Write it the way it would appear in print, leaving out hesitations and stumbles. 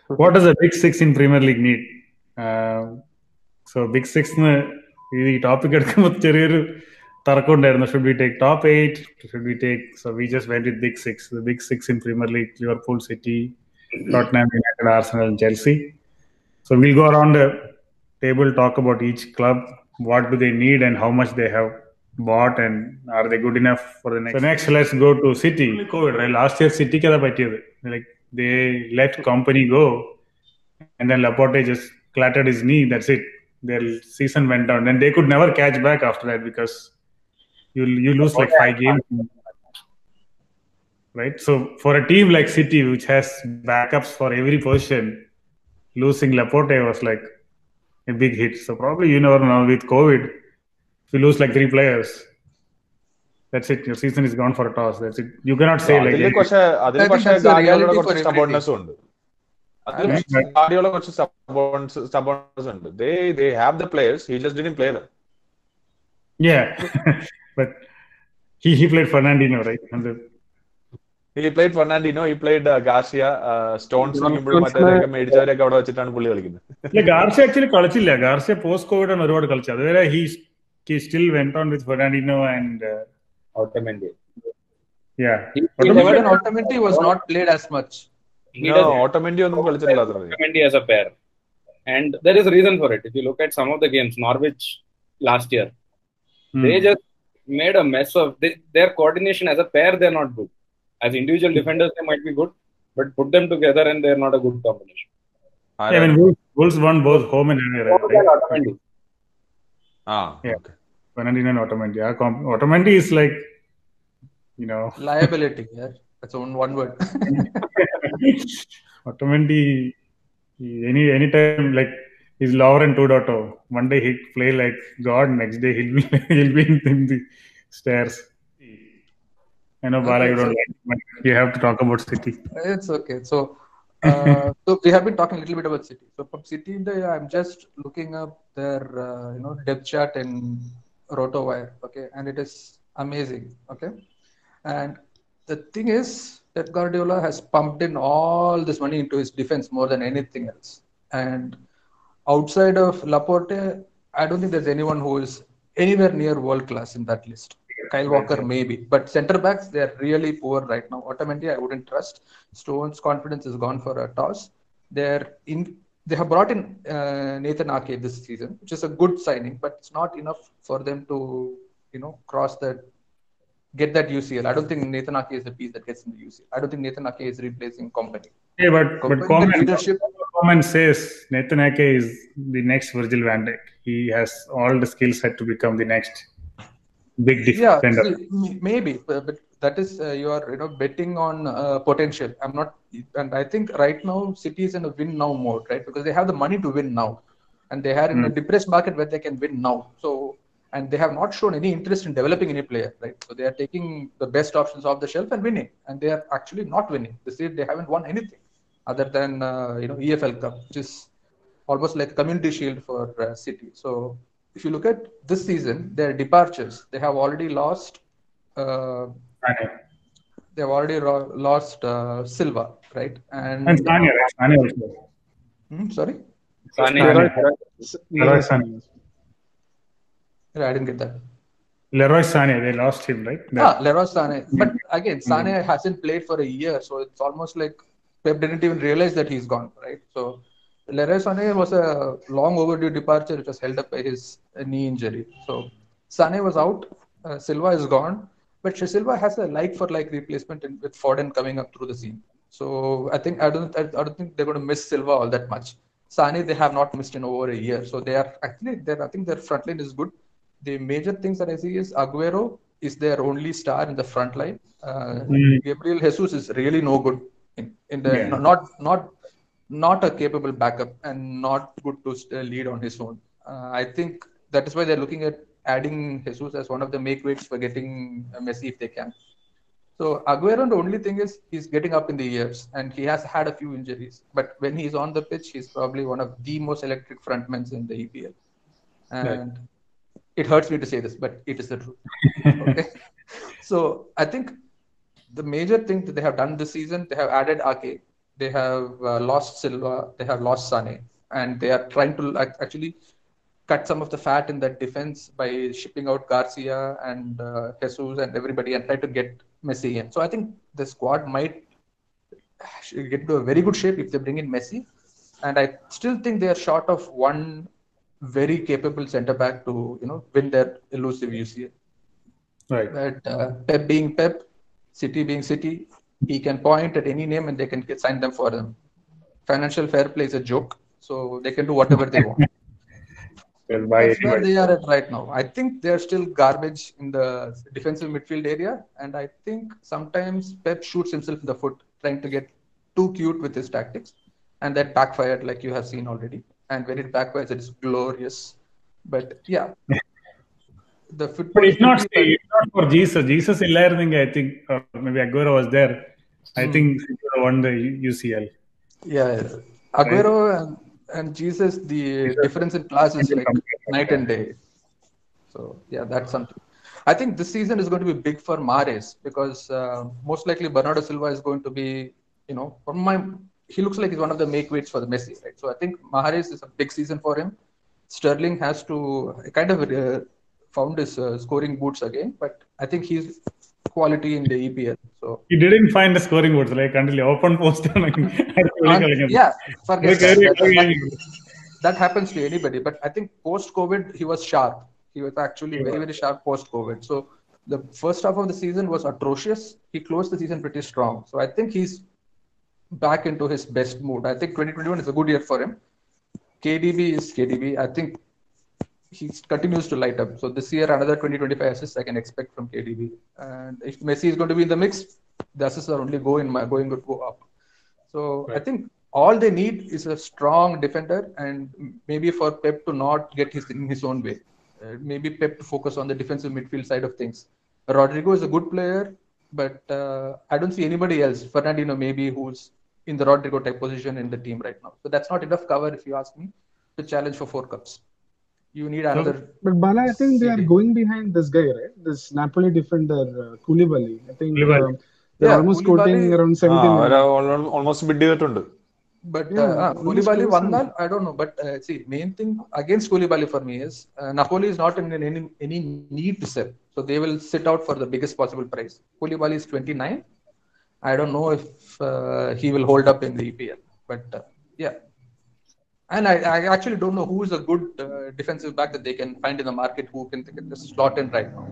What does a Big Six in Premier League need? So Big Six ഈ topic എടുക്കുമ്പോൾ ചെറിയൊരു തർക്കം ഉണ്ടായിരുന്നു. Should we take top 8? Should we take? So we just went with Big Six. The Big Six in Premier League: Liverpool, City, Tottenham, United, Arsenal, and Chelsea. So we'll go around the table, talk about each club, what do they need and how much they have bought, and are they good enough for the next. So next, let's go to City. COVID, right? Last year, City kada pattiyadu. Like they let company go, and then Laporte just clattered his knee. That's it. Their season went down, and they could never catch back after that because you lose like 5 games, right? So for a team like City, which has backups for every position, losing Laporte was like a big hit. So probably you never know with COVID, if you lose like 3 players, that's it. Your season is gone for a toss. That's it. You cannot say like. അതിൽ പക്ഷേ ഗാർഡിയോളയുടെ കുറച്ച് stubbornness ഉണ്ട്. Guardiola കുറച്ച് stubbornness ഉണ്ട്. They have the players. He just didn't play them. Yeah, but he played Fernandinho, right? He played Fernandinho. He played Garcia. Stones മറ്റേതൊക്കെ മേടിച്ചവരൊക്കെ അവിടെ വെച്ചിട്ടാണ് പുള്ളി കളിക്കുന്നത്. Garcia actually കളിച്ചില്ല. Garcia post COVID ആണ് ഒരുപാട് കളിച്ചത്. അതുവരെ he still went on with Fernandinho and Otamendi. Yeah. Otamendi was not played as much. Otamendi ഒന്നും കളിച്ചിട്ടില്ല. Otamendi as a pair, and there is a reason for it. If you look at some of the games, Norwich last year, they just made a mess of their coordination as a pair. They're not good. As individual defenders, they might be good, but put them together and they're not a good combination. I mean, Wolves won both home and away, right? Otamendi. Yeah. Okay. Fernandinho and Otamendi. Otamendi is like, liability. Yeah, that's one word. Otamendi, anytime like he's Lauren 2.0. One day he'll play like God, next day he'll be in the stairs. I know, Bala, you don't like it, but you have to talk about City. It's okay. So we have been talking a little bit about City. So from City, I'm just looking up their depth chart in RotoWire. Okay, and it is amazing. Okay, and the thing is that Guardiola has pumped in all this money into his defense more than anything else. And outside of Laporte, I don't think there's anyone who is anywhere near world class in that list. Kyle Walker maybe, but center backs, they're really poor right now. Otamendi I wouldn't trust. Stones' confidence is gone for a toss. They have brought in Nathan Ake this season, which is a good signing, but it's not enough for them to cross that, get that UCL. I don't think Nathan Ake is the piece that gets in the UCL. I don't think Nathan Ake is replacing Kompany. Yeah, but Coleman says Nathan Ake is the next Virgil van Dijk. He has all the skill set to become the next big defender. Yeah, maybe, but that is you are betting on potential. I'm not, and I think right now City is in a win now mode, right? Because they have the money to win now, and they are in a depressed market where they can win now. So, and they have not shown any interest in developing any player, right? So they are taking the best options off the shelf and winning, and they are actually not winning. This year they haven't won anything other than EFL Cup, which is almost like a community shield for City. So if you look at this season, their departures, they have already lost. They have already lost Silva, right? And Sane also. Sorry? Leroy Sane. I didn't get that. Leroy Sane, they lost him, right? Leroy Sane. But again, Sane hasn't played for a year, so it's almost like Pep didn't even realize that he's gone, right? So Leroy Sane was a long overdue departure, which was held up by his knee injury. So Sane was out, Silva is gone, but Silva has a like-for-like replacement with Foden coming up through the scene. So I don't think they're going to miss Silva all that much. Sane, they have not missed in over a year, so they are actually I think their front line is good. The major things that I see is Aguero is their only star in the front line. Gabriel Jesus is really no good in the not a capable backup and not good to lead on his own. I think that is why they're looking at adding Jesus as one of the make weights for getting Messi if they can. So Aguero, the only thing is he's getting up in the years and he has had a few injuries. But when he's on the pitch, he's probably one of the most electric frontmen in the EPL. And it hurts me to say this, but it is the truth. Okay. So I think the major thing that they have done this season, they have added Ake. They have lost Silva, they have lost Sane, and they are trying to actually cut some of the fat in that defense by shipping out Garcia and Jesus and everybody and try to get Messi in. So I think the squad might get into a very good shape if they bring in Messi. And I still think they are short of one very capable centre back to win their elusive UCL. Right. But Pep being Pep, City being City, he can point at any name and they can sign them for them. Financial fair play is a joke, so they can do whatever they want. That's where they are at right now. I think they're still garbage in the defensive midfield area, and I think sometimes Pep shoots himself in the foot trying to get too cute with his tactics, and that backfired, like you have seen already. And when it backfires, it's glorious. But yeah, the football. But it's not for Jesus. Jesus is I think, or maybe Aguero was there. I think he won the UCL. Yeah, Aguero and Jesus, the difference in class is like night and day. So yeah, that's something. I think this season is going to be big for Mahrez because most likely Bernardo Silva is going to be, he looks like he's one of the make weights for the Messi, right? So I think Mahrez is a big season for him. Sterling has to kind of found his scoring boots again, but I think he's quality in the EPL. So he didn't find the scoring boots until he opened post. Yeah, forget that. That happens to anybody. But I think post-COVID, he was sharp. He was actually very, very sharp post-COVID. So the first half of the season was atrocious. He closed the season pretty strong. So I think he's back into his best mood. I think 2021 is a good year for him. KDB is KDB. I think he continues to light up. So this year, another 20-25 assists I can expect from KDB. And if Messi is going to be in the mix, the assists are only going to go up. So I think all they need is a strong defender, and maybe for Pep to not get in his own way. Maybe Pep to focus on the defensive midfield side of things. Rodrigo is a good player, but I don't see anybody else. Fernandinho maybe who's in the Rodrigo type position in the team right now. So that's not enough cover, if you ask me, to challenge for 4 cups. You need another. But Bala, I think they are going behind this guy, right? This Napoli defender, Koulibaly. I think they're almost quoting around 17 million. Almost bid ചെയ്തിട്ടുണ്ട്. But Koulibaly won, I don't know. But see, main thing against Koulibaly for me is Napoli is not in any need to sell. So they will sit out for the biggest possible price. Koulibaly is 29. I don't know if he will hold up in the EPL. But yeah. And I actually don't know who is a good defensive back that they can find in the market who can just slot in right now.